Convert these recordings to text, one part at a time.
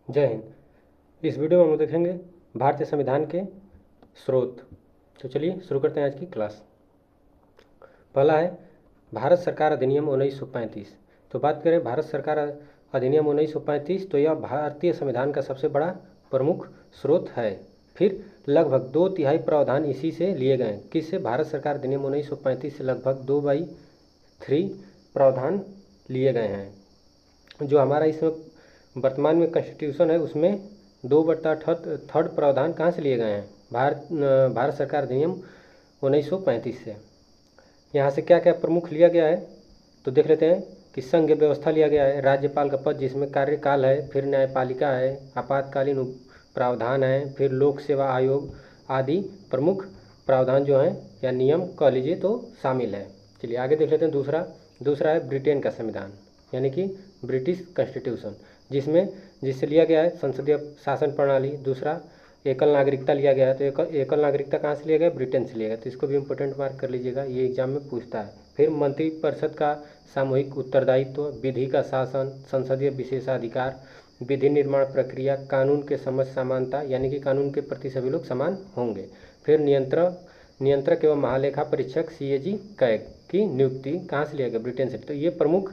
जय हिंद। इस वीडियो में हम लोग देखेंगे भारतीय संविधान के स्रोत। तो चलिए शुरू करते हैं आज की क्लास। पहला है भारत सरकार अधिनियम 1935। तो बात करें भारत सरकार अधिनियम 1935 तो यह भारतीय संविधान का सबसे बड़ा प्रमुख स्रोत है। फिर लगभग 2/3 प्रावधान इसी से लिए गए। किससे? भारत सरकार अधिनियम 1935 से लगभग 2/3 प्रावधान लिए गए हैं। जो हमारा इसमें वर्तमान में कॉन्स्टिट्यूशन है उसमें 2/3 प्रावधान कहाँ से लिए गए हैं? भारत सरकार अधिनियम 1935 से। यहाँ से क्या क्या प्रमुख लिया गया है तो देख लेते हैं कि संघ व्यवस्था लिया गया है, राज्यपाल का पद जिसमें कार्यकाल है, फिर न्यायपालिका है, आपातकालीन प्रावधान है, फिर लोक सेवा आयोग आदि प्रमुख प्रावधान जो हैं या नियम कह लीजिए तो शामिल है। चलिए आगे देख लेते हैं। दूसरा है ब्रिटेन का संविधान यानी कि ब्रिटिश कॉन्स्टिट्यूशन, जिससे लिया गया है संसदीय शासन प्रणाली। दूसरा एकल नागरिकता लिया गया है। तो एकल नागरिकता कहाँ से लिया गया? ब्रिटेन से लिया गया। तो इसको भी इम्पोर्टेंट मार्क कर लीजिएगा, ये एग्जाम में पूछता है। फिर मंत्रिपरिषद का सामूहिक उत्तरदायित्व, विधि का शासन, संसदीय विशेषाधिकार, विधि निर्माण प्रक्रिया, कानून के समझ समानता यानी कि कानून के प्रति सभी लोग समान होंगे। फिर नियंत्रक एवं महालेखा परीक्षक CAG कैग की नियुक्ति कहाँ से लिया गया? ब्रिटेन से। तो ये प्रमुख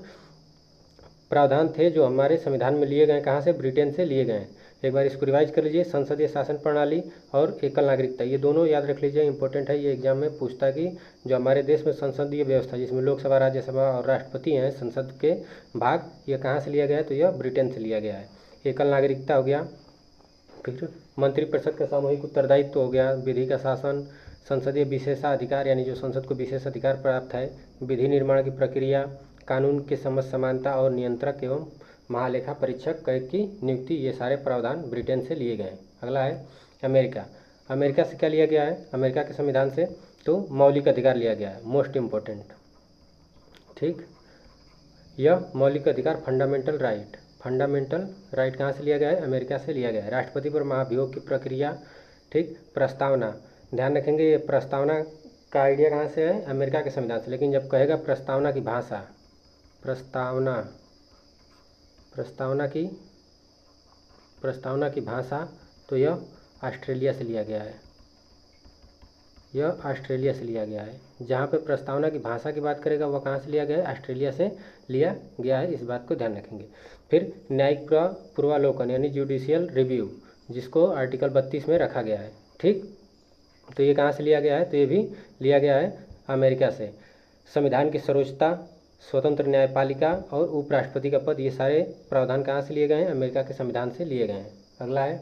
प्रावधान थे जो हमारे संविधान में लिए गए। कहाँ से? ब्रिटेन से लिए गए हैं। एक बार इसको रिवाइज कर लीजिए। संसदीय शासन प्रणाली और एकल नागरिकता, ये दोनों याद रख लीजिए, इंपॉर्टेंट है। ये एग्जाम में पूछता है कि जो हमारे देश में संसदीय व्यवस्था जिसमें लोकसभा, राज्यसभा और राष्ट्रपति हैं, संसद के भाग, ये कहाँ से लिया गया है? तो यह ब्रिटेन से लिया गया है। एकल नागरिकता हो गया, फिर मंत्रिपरिषद का सामूहिक उत्तरदायित्व हो गया, विधि का शासन, संसदीय विशेषाधिकार यानी जो संसद को विशेष अधिकार प्राप्त है, विधि निर्माण की प्रक्रिया, कानून के समझ समानता और नियंत्रक एवं महालेखा परीक्षक कैग की नियुक्ति, ये सारे प्रावधान ब्रिटेन से लिए गए। अगला है अमेरिका। अमेरिका से क्या लिया गया है? अमेरिका के संविधान से तो मौलिक अधिकार लिया गया है, मोस्ट इम्पोर्टेंट। ठीक, यह मौलिक अधिकार फंडामेंटल राइट कहाँ से लिया गया है? अमेरिका से लिया गया है। राष्ट्रपति पर महाभियोग की प्रक्रिया, ठीक। प्रस्तावना, ध्यान रखेंगे ये प्रस्तावना का आइडिया कहाँ से है? अमेरिका के संविधान से। लेकिन जब कहेगा प्रस्तावना की भाषा, प्रस्तावना की भाषा, तो यह ऑस्ट्रेलिया से लिया गया है। जहाँ पे प्रस्तावना की भाषा की बात करेगा वह कहाँ से लिया गया है? ऑस्ट्रेलिया से लिया गया है। इस बात को ध्यान रखेंगे। फिर न्यायिक पूर्वालोकन यानी जुडिशियल रिव्यू, जिसको आर्टिकल 32 में रखा गया है। ठीक, तो ये कहाँ से लिया गया है? तो ये भी लिया गया है अमेरिका से। संविधान की सर्वोच्चता, स्वतंत्र न्यायपालिका और उपराष्ट्रपति का पद, ये सारे प्रावधान कहाँ से लिए गए हैं? अमेरिका के संविधान से लिए गए हैं। अगला है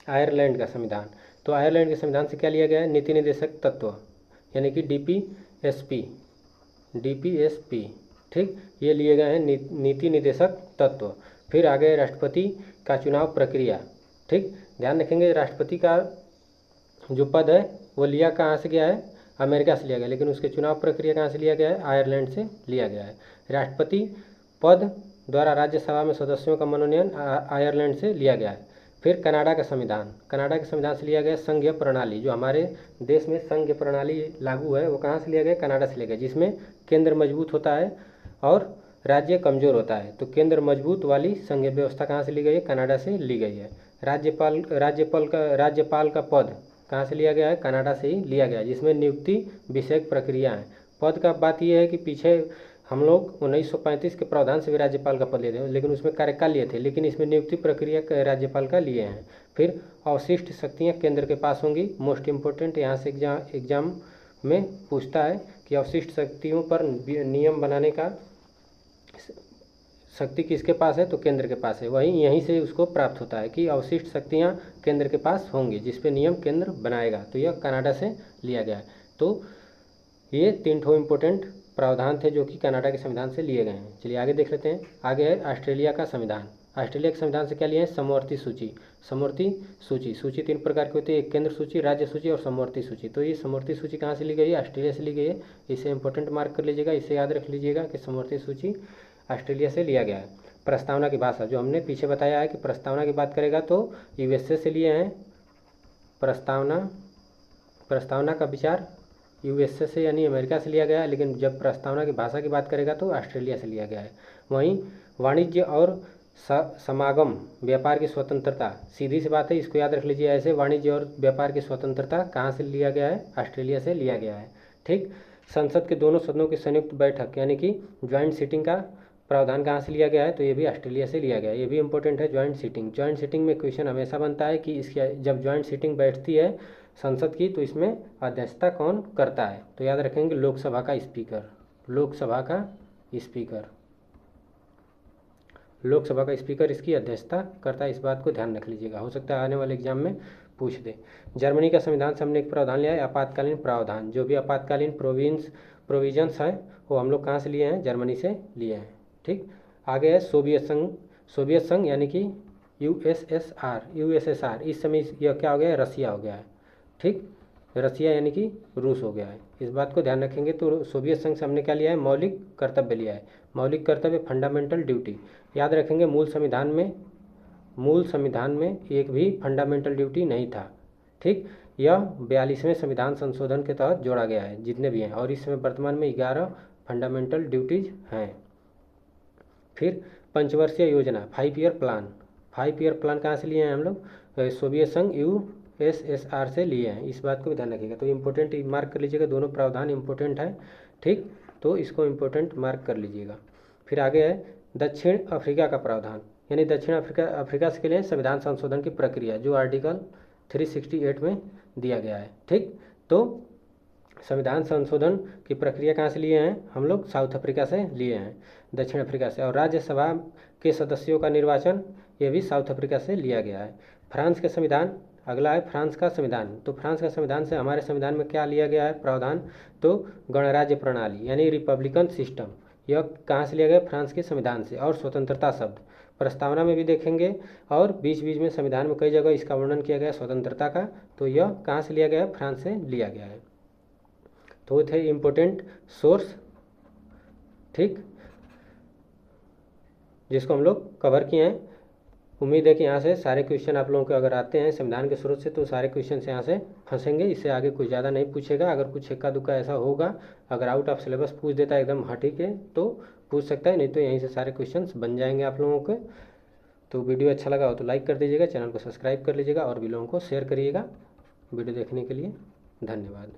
आयरलैंड का संविधान। तो आयरलैंड के संविधान से क्या लिया गया है? नीति निर्देशक तत्व यानी कि DPSP, ठीक, ये लिए गए हैं नीति निर्देशक तत्व। फिर आगे राष्ट्रपति का चुनाव प्रक्रिया, ठीक। ध्यान रखेंगे राष्ट्रपति का जो पद है वो लिया कहाँ से गया है? अमेरिका से लिया गया, लेकिन उसके चुनाव प्रक्रिया कहाँ से लिया गया है? आयरलैंड से लिया गया है। राष्ट्रपति पद द्वारा राज्यसभा में सदस्यों का मनोनयन आयरलैंड से लिया गया है। फिर कनाडा का संविधान से लिया गया संघीय प्रणाली। जो हमारे देश में संघीय प्रणाली लागू है वो कहाँ से लिया गया? कनाडा से लिया गया, जिसमें केंद्र मजबूत होता है और राज्य कमजोर होता है। तो केंद्र मजबूत वाली संघीय व्यवस्था कहाँ से ली गई है? कनाडा से ली गई है। राज्यपाल का पद कहाँ से लिया गया है? कनाडा से ही लिया गया है, जिसमें नियुक्ति विषयक प्रक्रिया है। पद का बात यह है कि पीछे हम लोग 1935 के प्रावधान से भी राज्यपाल का पद लेते हैं, लेकिन उसमें कार्यकाल लिए थे, लेकिन इसमें नियुक्ति प्रक्रिया राज्यपाल का लिए हैं। फिर अवशिष्ट शक्तियाँ केंद्र के पास होंगी, मोस्ट इम्पोर्टेंट, यहाँ से एग्जाम में पूछता है कि अवशिष्ट शक्तियों पर नियम बनाने का शक्ति किसके पास है? तो केंद्र के पास है। वहीं यहीं से उसको प्राप्त होता है कि अवशिष्ट शक्तियाँ केंद्र के पास होंगी, जिस पे नियम केंद्र बनाएगा। तो यह कनाडा से लिया गया है। तो ये 3 ठो इम्पोर्टेंट प्रावधान थे जो कि कनाडा के संविधान से लिए गए हैं। चलिए आगे देख लेते हैं। आगे है ऑस्ट्रेलिया का संविधान। ऑस्ट्रेलिया के संविधान से क्या लिए हैं? समवर्ती सूची 3 प्रकार की होती है, एक केंद्र सूची, राज्य सूची और समवर्ती सूची। तो ये समवर्ती सूची कहाँ से ली गई है? ऑस्ट्रेलिया से ली गई है। इसे इंपॉर्टेंट मार्क कर लीजिएगा, इसे याद रख लीजिएगा कि समवर्ती सूची ऑस्ट्रेलिया से लिया गया है। प्रस्तावना की भाषा, जो हमने पीछे बताया है कि प्रस्तावना की बात करेगा तो USA से लिए हैं। प्रस्तावना का विचार USA से यानी अमेरिका से लिया गया है, लेकिन जब प्रस्तावना की भाषा की बात करेगा तो ऑस्ट्रेलिया से लिया गया है। वहीं वाणिज्य और समागम व्यापार की स्वतंत्रता, सीधी सी बात है, इसको याद रख लीजिए ऐसे। वाणिज्य और व्यापार की स्वतंत्रता कहाँ से लिया गया है? ऑस्ट्रेलिया से लिया गया है। ठीक। संसद के दोनों सदनों की संयुक्त बैठक यानी कि ज्वाइंट सीटिंग का प्रावधान कहाँ से लिया गया है? तो ये भी ऑस्ट्रेलिया से लिया गया है। ये भी इंपॉर्टेंट है, ज्वाइंट सीटिंग। ज्वाइंट सीटिंग में क्वेश्चन हमेशा बनता है कि इसकी जब ज्वाइंट सीटिंग बैठती है संसद की तो इसमें अध्यक्षता कौन करता है? तो याद रखेंगे लोकसभा का स्पीकर। लोकसभा का स्पीकर, लोकसभा का स्पीकर इसकी अध्यक्षता करता है। इस बात को ध्यान रख लीजिएगा, हो सकता है आने वाले एग्जाम में पूछ दे। जर्मनी का संविधान से हमने एक प्रावधान लिया है, आपातकालीन प्रावधान। जो भी आपातकालीन प्रोविजंस हैं वो हम लोग कहाँ से लिए हैं? जर्मनी से लिए हैं। ठीक। आगे है सोवियत संघ। सोवियत संघ यानी कि यूएसएसआर। इस समय यह क्या हो गया है? रसिया हो गया है। ठीक। रसिया यानी कि रूस हो गया है। इस बात को ध्यान रखेंगे। तो सोवियत संघ से हमने क्या लिया है? मौलिक कर्तव्य लिया है। मौलिक कर्तव्य, फंडामेंटल ड्यूटी। याद रखेंगे मूल संविधान में एक भी फंडामेंटल ड्यूटी नहीं था। ठीक। यह 42वें संविधान संशोधन के तहत जोड़ा गया है जितने भी हैं, और इस समय वर्तमान में 11 फंडामेंटल ड्यूटीज हैं। फिर पंचवर्षीय योजना, 5 ईयर प्लान। 5 ईयर प्लान कहाँ से लिए हैं हम लोग? सोवियत संघ यूएसएसआर से लिए हैं। इस बात को भी ध्यान रखिएगा। तो इम्पोर्टेंट मार्क कर लीजिएगा, दोनों प्रावधान इम्पोर्टेंट है। ठीक। तो इसको इम्पोर्टेंट मार्क कर लीजिएगा। फिर आगे है दक्षिण अफ्रीका का प्रावधान, यानी दक्षिण अफ्रीका के लिए संविधान संशोधन की प्रक्रिया जो आर्टिकल 368 में दिया गया है। ठीक। तो संविधान संशोधन की प्रक्रिया कहाँ से लिए हैं हम लोग? साउथ अफ्रीका से लिए हैं, दक्षिण अफ्रीका से। और राज्यसभा के सदस्यों का निर्वाचन ये भी साउथ अफ्रीका से लिया गया है। फ्रांस के संविधान, अगला है फ्रांस का संविधान। तो फ्रांस का संविधान से हमारे संविधान में क्या लिया गया है प्रावधान? तो गणराज्य प्रणाली यानी रिपब्लिकन सिस्टम। यह कहाँ से लिया गया? फ्रांस के संविधान से। और स्वतंत्रता शब्द प्रस्तावना में भी देखेंगे, और बीच बीच में संविधान में कई जगह इसका वर्णन किया गया स्वतंत्रता का। तो यह कहाँ से लिया गया है? फ्रांस से लिया गया है। तो थे इम्पोर्टेंट सोर्स, ठीक, जिसको हम लोग कवर किए हैं। उम्मीद है कि यहाँ से सारे क्वेश्चन आप लोगों के अगर आते हैं संविधान के स्रोत से तो सारे क्वेश्चन यहाँ से फंसेंगे। इससे आगे कुछ ज़्यादा नहीं पूछेगा। अगर कुछ इक्का दुक्का ऐसा होगा, अगर आउट ऑफ सिलेबस पूछ देता है एकदम हटी के तो पूछ सकता है, नहीं तो यहीं से सारे क्वेश्चन बन जाएंगे आप लोगों के। तो वीडियो अच्छा लगा हो तो लाइक कर दीजिएगा, चैनल को सब्सक्राइब कर लीजिएगा और भी लोगों को शेयर करिएगा। वीडियो देखने के लिए धन्यवाद।